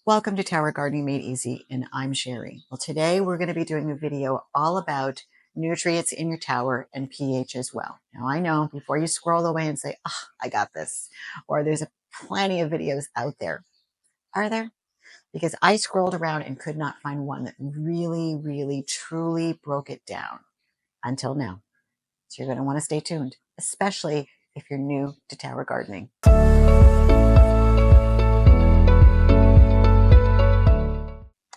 Welcome to Tower Gardening Made Easy, and I'm Sherry. Well, today we're going to be doing a video all about nutrients in your tower and pH as well. Now, I know before you scroll away and say, oh, I got this, or there's plenty of videos out there. Are there? Because I scrolled around and could not find one that really, truly broke it down until now. So you're going to want to stay tuned, especially if you're new to tower gardening.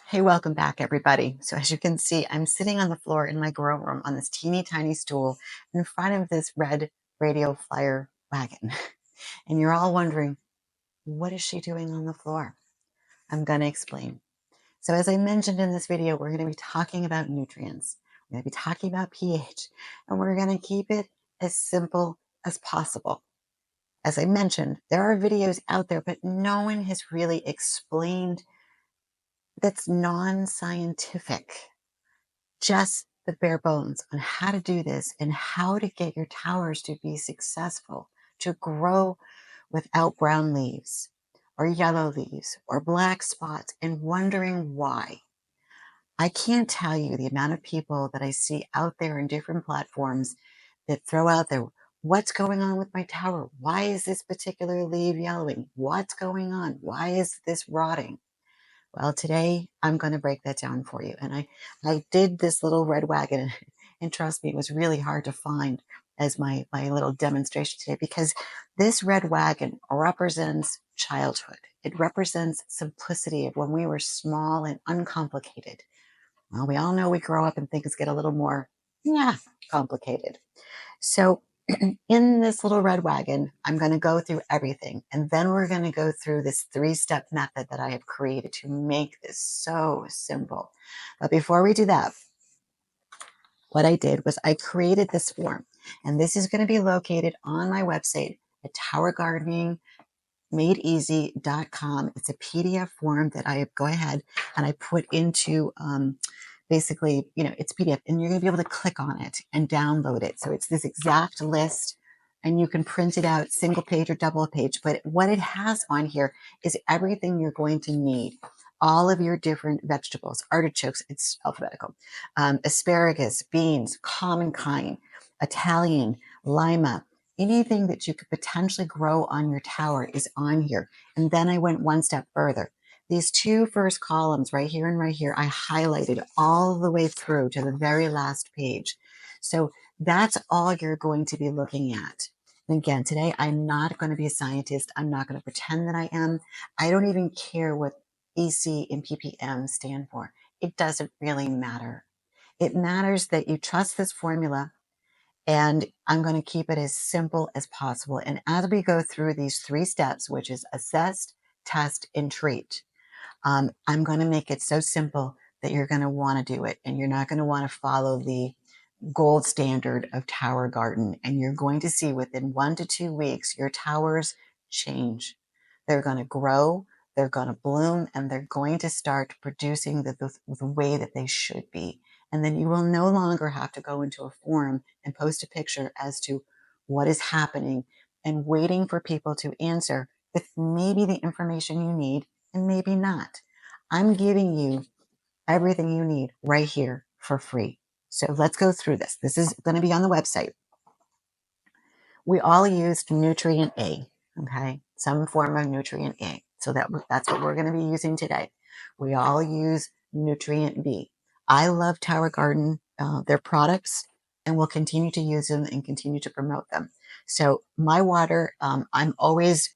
Hey, welcome back, everybody. So as you can see, I'm sitting on the floor in my grow room on this teeny tiny stool in front of this red radio flyer wagon. And you're all wondering, what is she doing on the floor? I'm going to explain. So as I mentioned in this video, we're going to be talking about nutrients. We're going to be talking about pH, and we're going to keep it as simple as possible. As I mentioned, there are videos out there, but no one has really explained that's non-scientific, just the bare bones on how to do this and how to get your towers to be successful, to grow without brown leaves or yellow leaves or black spots and wondering why. I can't tell you the amount of people that I see out there in different platforms that throw out there, what's going on with my tower? Why is this particular leaf yellowing? What's going on? Why is this rotting? Well, today I'm going to break that down for you. And I did this little red wagon, and trust me, it was really hard to find as my little demonstration today, because this red wagon represents childhood. It represents simplicity of when we were small and uncomplicated. Well, we all know we grow up and things get a little more, complicated. So in this little red wagon, I'm going to go through everything. And then we're going to go through this 3-step method that I have created to make this so simple. But before we do that, what I did was I created this form. And this is going to be located on my website at towergardeningmadeeasy.com. It's a PDF form that I go ahead and I put into basically, it's PDF, and you're going to be able to click on it and download it. So it's this exact list, and you can print it out single page or double page. But what it has on here is everything you're going to need. All of your different vegetables, artichokes, it's alphabetical, asparagus, beans, common kind, Italian, lima, anything that you could potentially grow on your tower is on here. And then I went one step further. These two first columns right here and right here, I highlighted all the way through to the very last page. So that's all you're going to be looking at. And again, today, I'm not going to be a scientist. I'm not going to pretend that I am. I don't even care what EC and ppm stand for. It doesn't really matter. It matters that you trust this formula, and I'm going to keep it as simple as possible. And as we go through these 3 steps, which is assess, test, and treat, I'm going to make it so simple that you're going to want to do it, and you're not going to want to follow the gold standard of tower garden. And you're going to see within 1 to 2 weeks, your towers change. They're going to grow, they're going to bloom, and they're going to start producing the way that they should be. And then you will no longer have to go into a forum and post a picture as to what is happening and waiting for people to answer with maybe the information you need and maybe not. I'm giving you everything you need right here for free. So let's go through this. This is going to be on the website. We all used nutrient A, okay? Some form of nutrient A. So that's what we're going to be using today. We all use nutrient B. I love Tower Garden, their products, and will continue to use them and continue to promote them. So my water, I'm always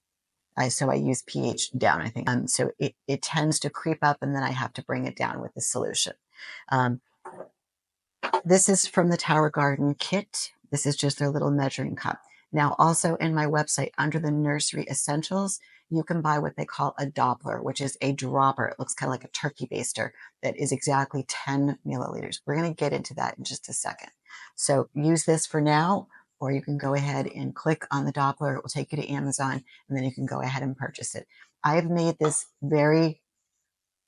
so I use pH down, I think. So it tends to creep up, and then I have to bring it down with the solution. This is from the Tower Garden kit. This is just their little measuring cup. Now, also in my website, under the nursery essentials, you can buy what they call a Doppler, which is a dropper. It looks kind of like a turkey baster that is exactly 10 milliliters. We're going to get into that in just a second. So use this for now, or you can go ahead and click on the Doppler. It will take you to Amazon, and then you can go ahead and purchase it. I have made this very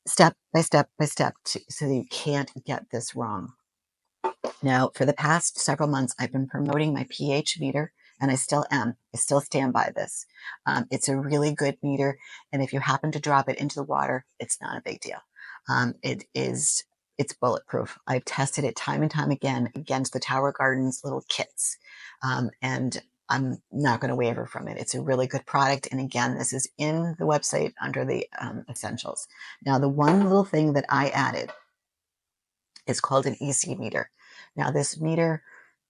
step by step so that you can't get this wrong. Now, for the past several months, I've been promoting my pH meter and I still am. I still stand by this. It's a really good meter, and if you happen to drop it into the water, it's not a big deal. It's bulletproof. I've tested it time and time again against the Tower Gardens little kits, and I'm not going to waver from it. It's a really good product, and again, this is in the website under the essentials. Now, the one little thing that I added is called an EC meter. Now, this meter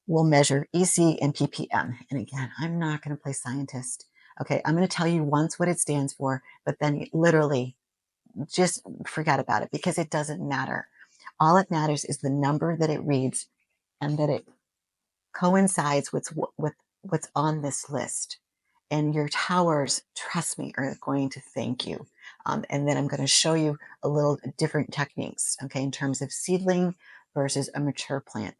will measure EC and ppm. And again, I'm not going to play scientist. Okay, I'm going to tell you once what it stands for, but then literally just forget about it because it doesn't matter. All it matters is the number that it reads and that it coincides with what's on this list. And your towers, trust me, are going to thank you. And then I'm going to show you a little different techniques, okay, in terms of seedling versus a mature plant.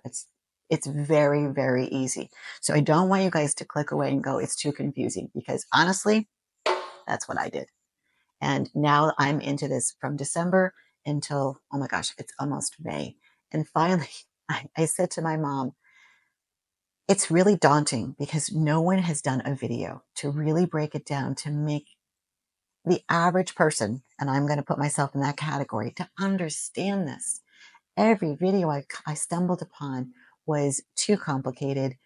It's very, very easy. So I don't want you guys to click away and go, it's too confusing, because honestly, that's what I did. And now I'm into this from December until, oh my gosh, it's almost May. And finally, I said to my mom, it's really daunting because no one has done a video to really break it down to make the average person, and I'm going to put myself in that category, to understand this. Every video I stumbled upon was too complicated.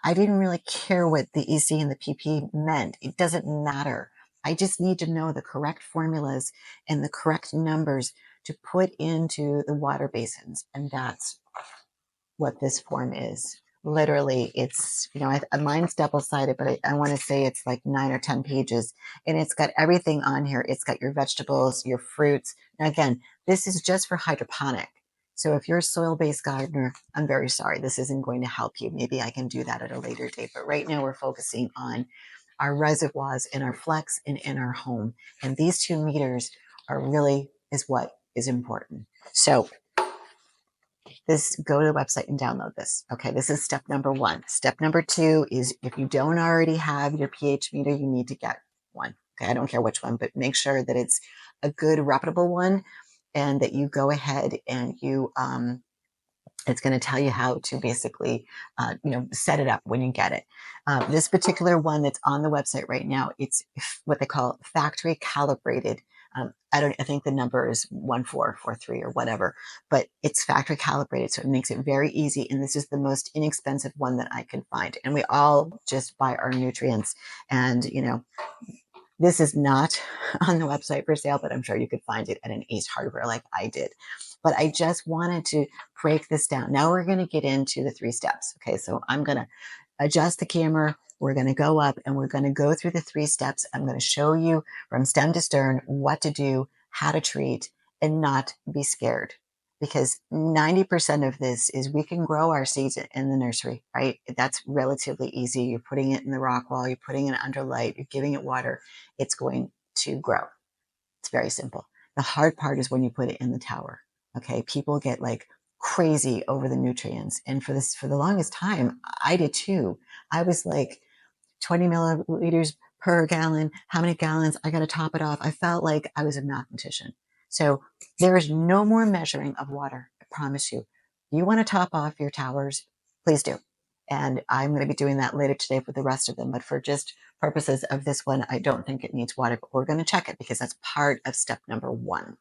I didn't really care what the EC and the PP meant. It doesn't matter. I just need to know the correct formulas and the correct numbers to put into the water basins. And that's what this form is. Literally, it's, mine's double-sided, but I want to say it's like 9 or 10 pages. And it's got everything on here. It's got your vegetables, your fruits. Now, again, this is just for hydroponic. So if you're a soil-based gardener, I'm very sorry. This isn't going to help you. Maybe I can do that at a later date. But right now we're focusing on our reservoirs in our flex and in our home. And these 2 meters is what is important. So go to the website and download this. Okay, this is step number 1. Step number 2 is if you don't already have your pH meter, you need to get one. Okay, I don't care which one, but make sure that it's a good, reputable one, and that you go ahead and it's going to tell you how to basically, set it up when you get it. This particular one that's on the website right now, it's what they call factory calibrated. I think the number is 1443 or whatever, but it's factory calibrated. So it makes it very easy. And this is the most inexpensive one that I can find. And we all just buy our nutrients. And, this is not on the website for sale, but I'm sure you could find it at an Ace Hardware like I did. But I just wanted to break this down. Now we're going to get into the 3 steps. Okay, so I'm going to adjust the camera. We're going to go up and we're going to go through the 3 steps. I'm going to show you from stem to stern what to do, how to treat, and not be scared. Because 90% of this is we can grow our seeds in the nursery, right? That's relatively easy. You're putting it in the rock wall, you're putting it under light, you're giving it water. It's going to grow. It's very simple. The hard part is when you put it in the tower. Okay, people get like crazy over the nutrients. And for the longest time, I did too. I was like 20 milliliters per gallon. How many gallons? I got to top it off. I felt like I was a mathematician. So there is no more measuring of water. I promise you. You want to top off your towers? Please do. And I'm going to be doing that later today for the rest of them. But for just purposes of this one, I don't think it needs water, but we're going to check it because that's part of step number 1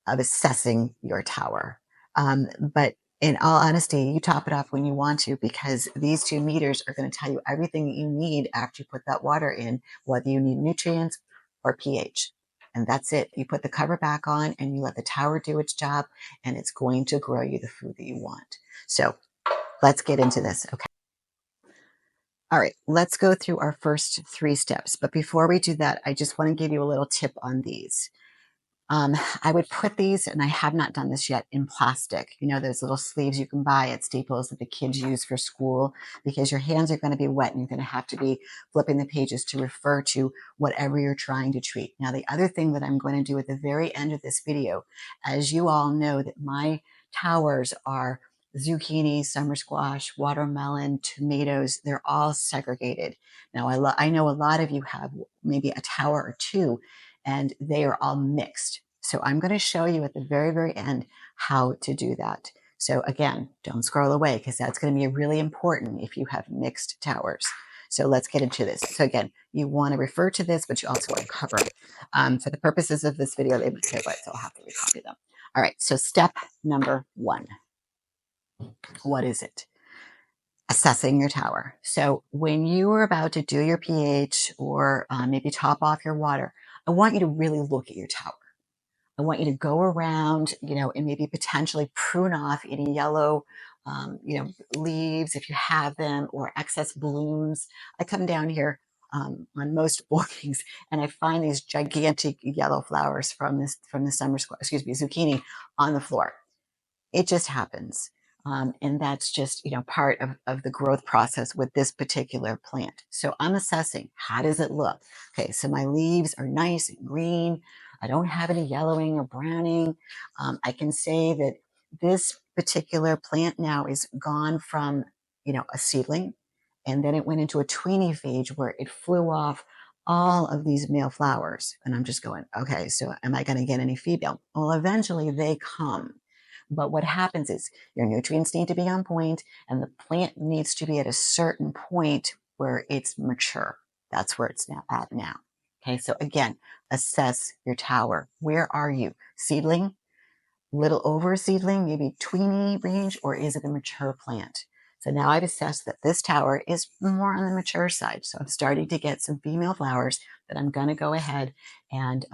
of assessing your tower. But in all honesty, you top it off when you want to, because these 2 meters are going to tell you everything that you need after you put that water in, whether you need nutrients or pH. And that's it. You put the cover back on and you let the tower do its job, and it's going to grow you the food that you want. So let's get into this. Okay. All right, let's go through our first 3 steps. But before we do that, I just want to give you a little tip on these. I would put these, and I have not done this yet, in plastic. Those little sleeves you can buy at Staples that the kids use for school, because your hands are going to be wet and you're going to have to be flipping the pages to refer to whatever you're trying to treat. Now, the other thing that I'm going to do at the very end of this video, as you all know that my towers are zucchini, summer squash, watermelon, tomatoes, they're all segregated. Now, I know a lot of you have maybe a tower or 2, and they are all mixed. So I'm going to show you at the very, very end how to do that. So again, don't scroll away because that's going to be really important if you have mixed towers. So let's get into this. So again, you want to refer to this, but you also want to cover them. For the purposes of this video, they would say what, so I'll have to recopy them. All right, so step number 1. What is it? Assessing your tower. So when you are about to do your pH or maybe top off your water, I want you to really look at your tower. I want you to go around, and maybe potentially prune off any yellow, leaves if you have them, or excess blooms. I come down here on most mornings and I find these gigantic yellow flowers from the zucchini on the floor. It just happens. And that's just, part of the growth process with this particular plant. So I'm assessing, how does it look? Okay, so my leaves are nice and green. I don't have any yellowing or browning. I can say that this particular plant now is gone from, a seedling, and then it went into a tweeny phase where it flew off all of these male flowers. And I'm just going, okay, so am I going to get any female? Well, eventually they come. But what happens is your nutrients need to be on point and the plant needs to be at a certain point where it's mature. That's where it's at now. Okay, so again, assess your tower. Where are you? Seedling, little over seedling, maybe tweeny range, or is it a mature plant? So now I've assessed that this tower is more on the mature side. So I'm starting to get some female flowers that I'm going to go ahead and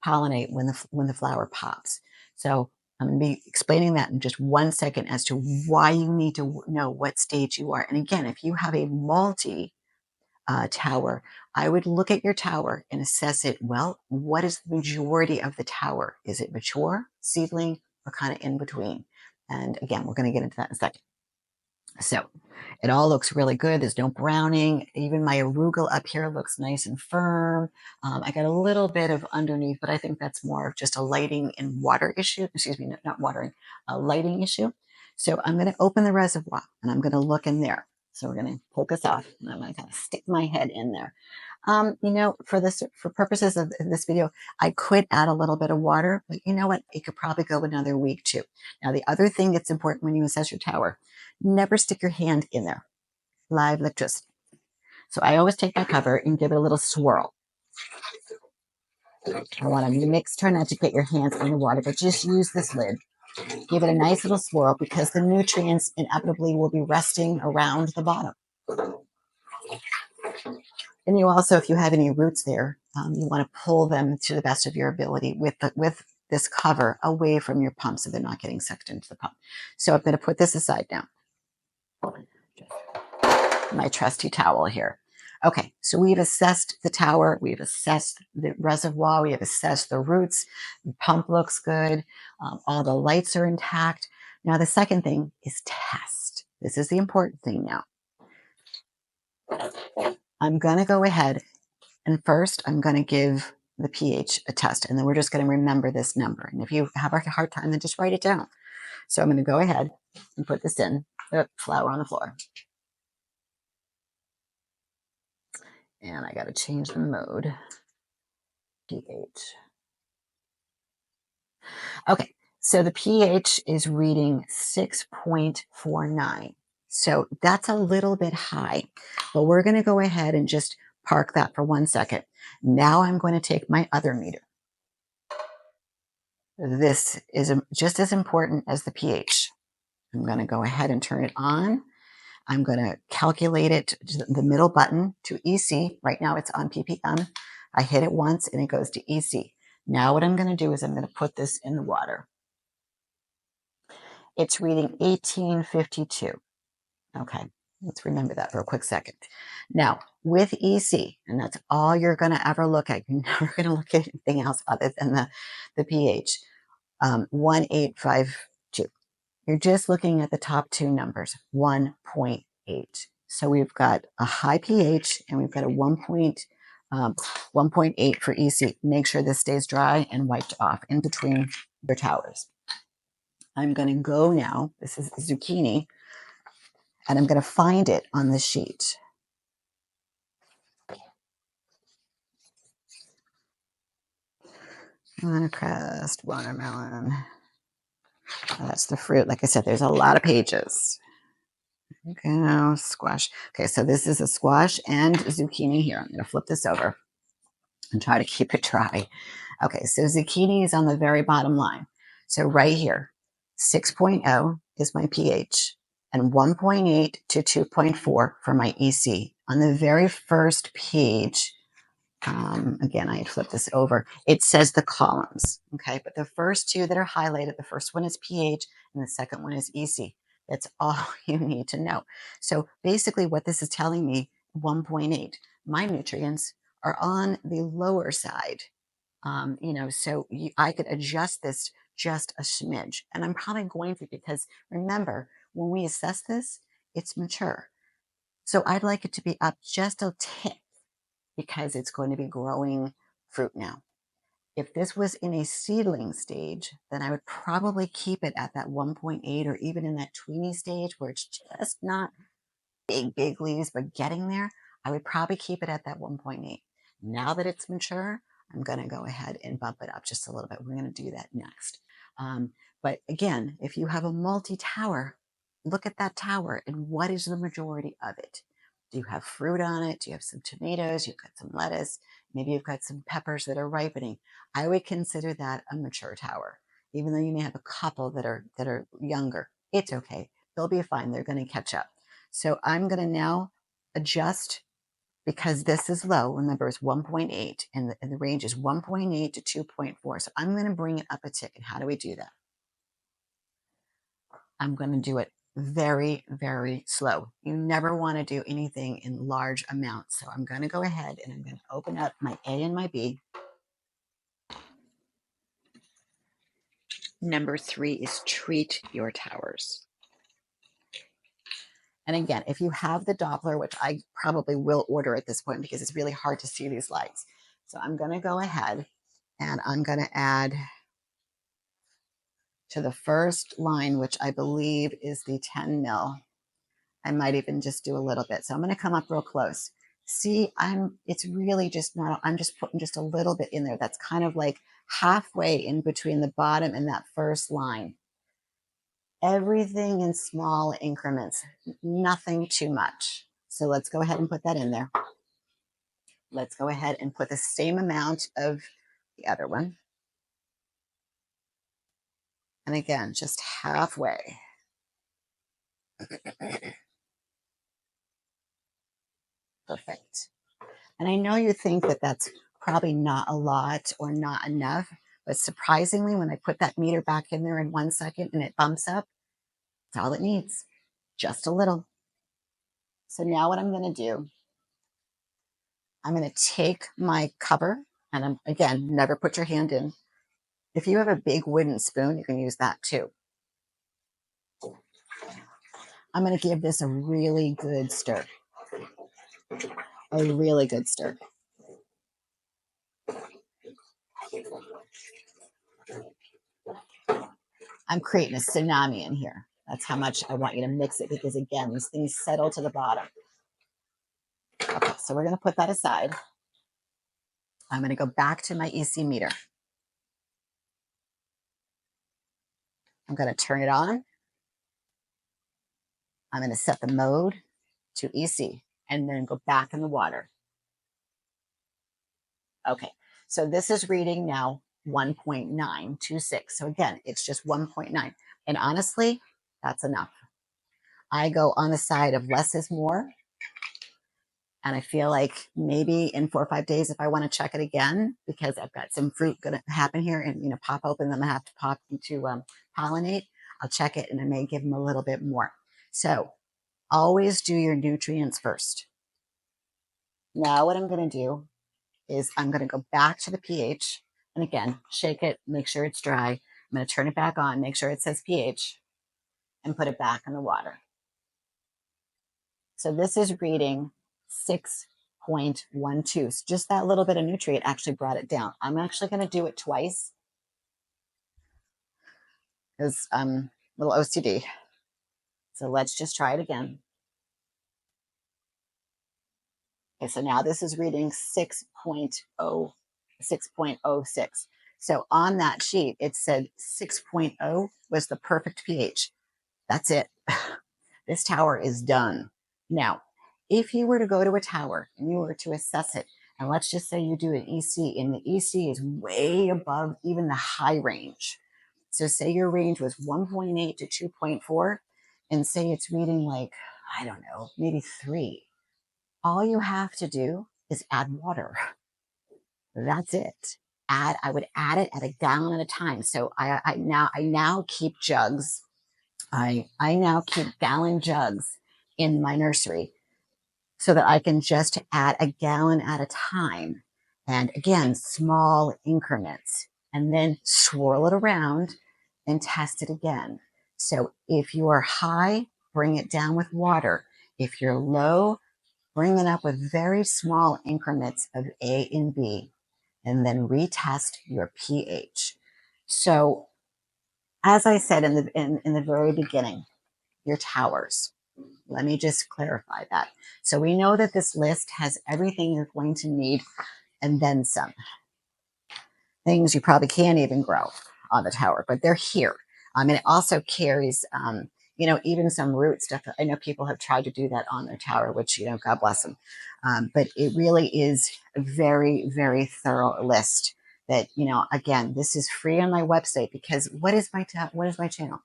pollinate when the flower pops. So I'm going to be explaining that in just 1 second as to why you need to know what stage you are. And again, if you have a multi tower, I would look at your tower and assess it. Well, what is the majority of the tower? Is it mature, seedling, or kind of in between? And again, we're going to get into that in a second. So it all looks really good. There's no browning. Even my arugula up here looks nice and firm. I got a little bit of underneath, but I think that's more of just a lighting and water issue. Excuse me, not watering, a lighting issue. So I'm going to open the reservoir and I'm going to look in there. So we're going to poke this off and I'm going to kind of stick my head in there. For purposes of this video, I could add a little bit of water, but you know what? It could probably go another week too. Now, the other thing that's important when you assess your tower, never stick your hand in there. Live electricity. So I always take my cover and give it a little swirl. I want to try not to get your hands in the water, but just use this lid. Give it a nice little swirl because the nutrients inevitably will be resting around the bottom. And you also, if you have any roots there, you want to pull them to the best of your ability with this cover away from your pump so they're not getting sucked into the pump. So I'm going to put this aside now. My trusty towel here. Okay, so we've assessed the tower, we've assessed the reservoir, we have assessed the roots, the pump looks good, all the lights are intact. Now the second thing is test. This is the important thing now. I'm going to go ahead and first I'm going to give the pH a test, and then we're just going to remember this number. And if you have a hard time, then just write it down. So I'm going to go ahead and put this in, the flower on the floor. And I got to change the mode. pH. Okay, so the pH is reading 6.49. So that's a little bit high, but we're going to go ahead and just park that for 1 second. Now I'm going to take my other meter. This is just as important as the pH. I'm going to go ahead and turn it on. I'm going to calculate it to the middle button to EC. Right now it's on ppm. I hit it once and it goes to EC. Now what I'm going to do is I'm going to put this in the water. It's reading 1852. Okay, let's remember that for a quick second. Now, with EC, and that's all you're going to ever look at. You're never going to look at anything else other than the pH, 1852. You're just looking at the top two numbers, 1.8. So we've got a high pH and we've got a 1.8 for EC. Make sure this stays dry and wiped off in between your towers. I'm going to go now, this is zucchini, and I'm going to find it on the sheet. Monocrest, watermelon. Oh, that's the fruit. Like I said, there's a lot of pages. Go squash. Okay, so this is a squash and zucchini here. I'm going to flip this over and try to keep it dry. Okay, so zucchini is on the very bottom line. So right here, 6.0 is my pH and 1.8 to 2.4 for my EC. On the very first page, again, I had flipped this over. It says the columns, okay? But the first two that are highlighted, the first one is pH and the second one is EC. That's all you need to know. So basically what this is telling me, 1.8, my nutrients are on the lower side. So I could adjust this just a smidge. And I'm probably going to, because remember, when we assess this, it's mature. So I'd like it to be up just a tick because it's going to be growing fruit now. If this was in a seedling stage, then I would probably keep it at that 1.8 or even in that tweeny stage where it's just not big leaves, but getting there, I would probably keep it at that 1.8. Now that it's mature, I'm going to go ahead and bump it up just a little bit. We're going to do that next. But again, if you have a multi-tower, look at that tower and what is the majority of it? Do you have fruit on it? Do you have some tomatoes? You've got some lettuce. Maybe you've got some peppers that are ripening. I would consider that a mature tower, even though you may have a couple that are younger. It's okay. They'll be fine. They're going to catch up. So I'm going to now adjust because this is low. Remember, it's 1.8 and the range is 1.8 to 2.4. So I'm going to bring it up a tick. And how do we do that? I'm going to do it very, very slow. You never want to do anything in large amounts. So I'm going to go ahead and I'm going to open up my A and my B. Number 3 is treat your towers. And again, if you have the Doppler, which I probably will order at this point because it's really hard to see these lights. So I'm going to go ahead and I'm going to add to the first line, which I believe is the 10 mil. I might even just do a little bit. So I'm going to come up real close. See, it's really just not, I'm just putting just a little bit in there. That's kind of like halfway in between the bottom and that first line. Everything in small increments, nothing too much. So let's go ahead and put that in there. Let's go ahead and put the same amount of the other one. And again, just halfway. Perfect. And I know you think that that's probably not a lot or not enough, but surprisingly, when I put that meter back in there in 1 second and it bumps up, that's all it needs, just a little. So now what I'm going to do, I'm going to take my cover and again, never put your hand in. If you have a big wooden spoon, you can use that too. I'm going to give this a really good stir. A really good stir. I'm creating a tsunami in here. That's how much I want you to mix it because, again, these things settle to the bottom. Okay, so we're going to put that aside. I'm going to go back to my EC meter. I'm going to turn it on. I'm going to set the mode to EC and then go back in the water. Okay, so this is reading now 1.926. So again, it's just 1.9. And honestly, that's enough. I go on the side of less is more. And I feel like maybe in 4 or 5 days, if I want to check it again, because I've got some fruit going to happen here and, pop open, then I have to pop to pollinate, I'll check it and I may give them a little bit more. So always do your nutrients first. Now what I'm going to do is I'm going to go back to the pH. And again, shake it, make sure it's dry. I'm going to turn it back on, make sure it says pH, and put it back in the water. So this is reading 6.12. So just that little bit of nutrient actually brought it down. I'm actually going to do it twice because I'm a little OCD. So let's just try it again. Okay, so now this is reading 6.06. So on that sheet, it said 6.0 was the perfect pH. That's it. This tower is done. Now, if you were to go to a tower and you were to assess it, and let's just say you do an EC, and the EC is way above even the high range. So say your range was 1.8 to 2.4, and say it's reading like, I don't know, maybe 3. All you have to do is add water. That's it. I would add it at a gallon at a time. So I now keep jugs. I now keep gallon jugs in my nursery so that I can just add a gallon at a time. And again, small increments, and then swirl it around and test it again. So if you are high, bring it down with water. If you're low, bring it up with very small increments of A and B, and then retest your pH. So as I said in the very beginning, your towers. Let me just clarify that. So we know that this list has everything you're going to need and then some. Things you probably can't even grow on the tower, but they're here. And it also carries, even some root stuff. I know people have tried to do that on their tower, which, God bless them. But it really is a very, very thorough list that, again, this is free on my website because what is my channel?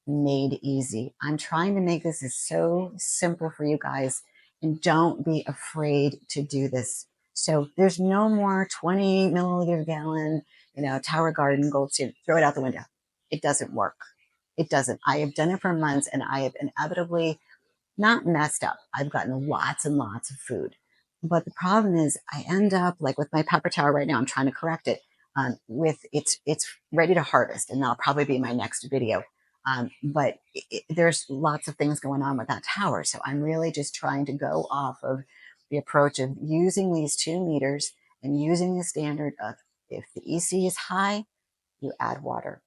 Made easy. I'm trying to make this is so simple for you guys, and don't be afraid to do this. So there's no more 20 milliliter gallon, Tower Garden gold standard. Throw it out the window. It doesn't work. It doesn't. I have done it for months and I have inevitably not messed up. I've gotten lots and lots of food. But the problem is I end up like with my pepper tower right now, I'm trying to correct it. With it's ready to harvest, and that'll probably be my next video. But there's lots of things going on with that tower. So I'm really just trying to go off of the approach of using these 2 meters and using the standard of if the EC is high, you add water.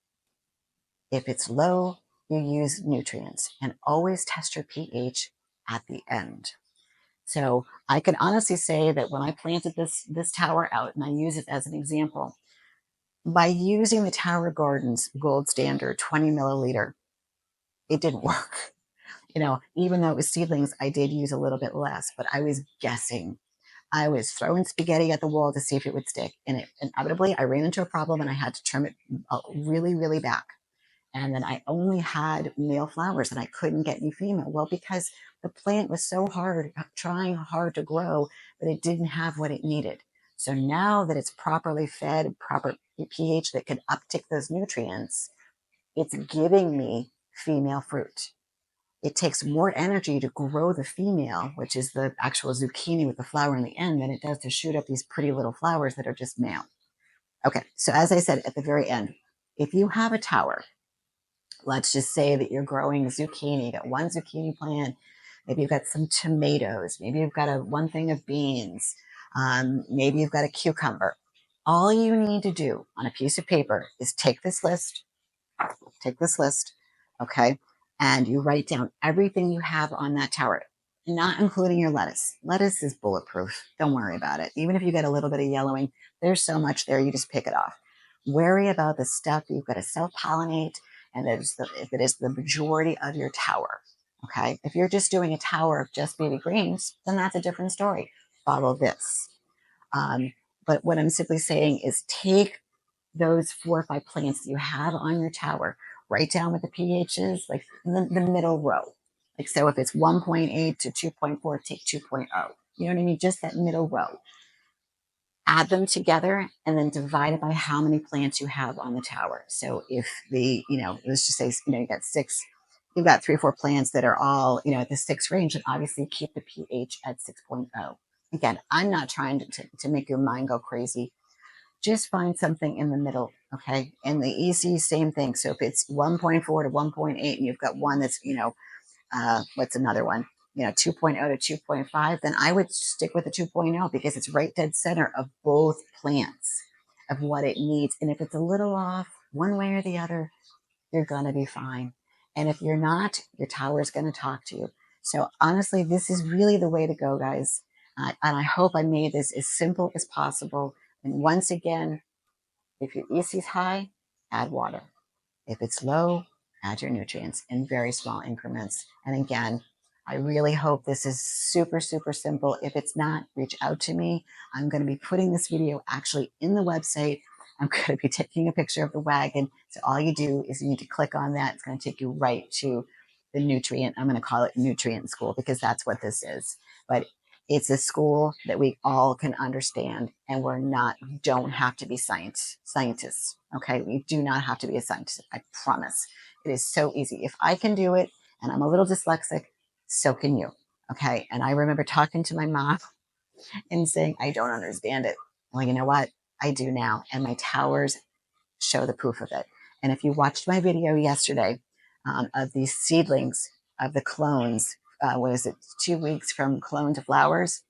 If it's low, you use nutrients, and always test your pH at the end. So I can honestly say that when I planted this tower out, and I use it as an example, by using the Tower Gardens gold standard 20 milliliter, it didn't work. Even though it was seedlings, I did use a little bit less, but I was guessing. I was throwing spaghetti at the wall to see if it would stick. And inevitably, I ran into a problem and I had to trim it really, really back. And then I only had male flowers and I couldn't get any female. Well, because the plant was so hard, trying hard to grow, but it didn't have what it needed. So now that it's properly fed, proper pH that can uptick those nutrients, it's giving me female fruit. It takes more energy to grow the female, which is the actual zucchini with the flower in the end, than it does to shoot up these pretty little flowers that are just male. Okay, so as I said at the very end, if you have a tower, let's just say that you're growing zucchini, you got one zucchini plant, maybe you've got some tomatoes, maybe you've got one thing of beans, maybe you've got a cucumber. All you need to do on a piece of paper is take this list, okay, and you write down everything you have on that tower, not including your lettuce. Lettuce is bulletproof. Don't worry about it. Even if you get a little bit of yellowing, there's so much there, you just pick it off. Worry about the stuff you've got to self-pollinate, and that is the majority of your tower. Okay. If you're just doing a tower of just baby greens, then that's a different story. Follow this. But what I'm simply saying is take those 4 or 5 plants that you have on your tower, write down what the pH is, like the middle row. Like, so if it's 1.8 to 2.4, take 2.0. You know what I mean? Just that middle row. Add them together and then divide it by how many plants you have on the tower. So if let's just say, you got 6, you've got 3 or 4 plants that are all, at the 6 range, and obviously keep the pH at 6.0. Again, I'm not trying to make your mind go crazy. Just find something in the middle, okay? And the EC, same thing. So if it's 1.4 to 1.8 and you've got one that's, what's another one? 2.0 to 2.5, then I would stick with the 2.0 because it's right dead center of both plants of what it needs. And if it's a little off one way or the other, you're going to be fine. And if you're not, your tower is going to talk to you. So honestly, this is really the way to go, guys. And I hope I made this as simple as possible. And once again, if your EC is high, add water. If it's low, add your nutrients in very small increments. And again, I really hope this is super, super simple. If it's not, reach out to me. I'm going to be putting this video actually in the website. I'm going to be taking a picture of the wagon. So all you do is you need to click on that. It's going to take you right to the nutrient. I'm going to call it nutrient school because that's what this is. But it's a school that we all can understand, and don't have to be scientists. Okay. We do not have to be a scientist. I promise. It is so easy. If I can do it, and I'm a little dyslexic, so can you. Okay. And I remember talking to my mom and saying, I don't understand it. Well, you know what? I do now. And my towers show the proof of it. And if you watched my video yesterday of these seedlings, of the clones, what is it, 2 weeks from clone to flowers?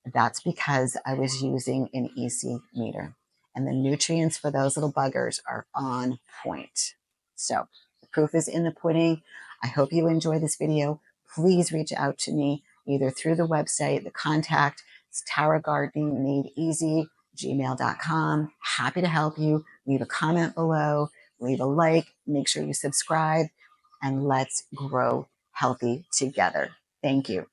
That's because I was using an EC meter. And the nutrients for those little buggers are on point. So the proof is in the pudding. I hope you enjoy this video. Please reach out to me either through the website, the contact, it's Tower Gardening Made Easy, gmail.com. Happy to help you. Leave a comment below, leave a like, make sure you subscribe, and let's grow healthy together. Thank you.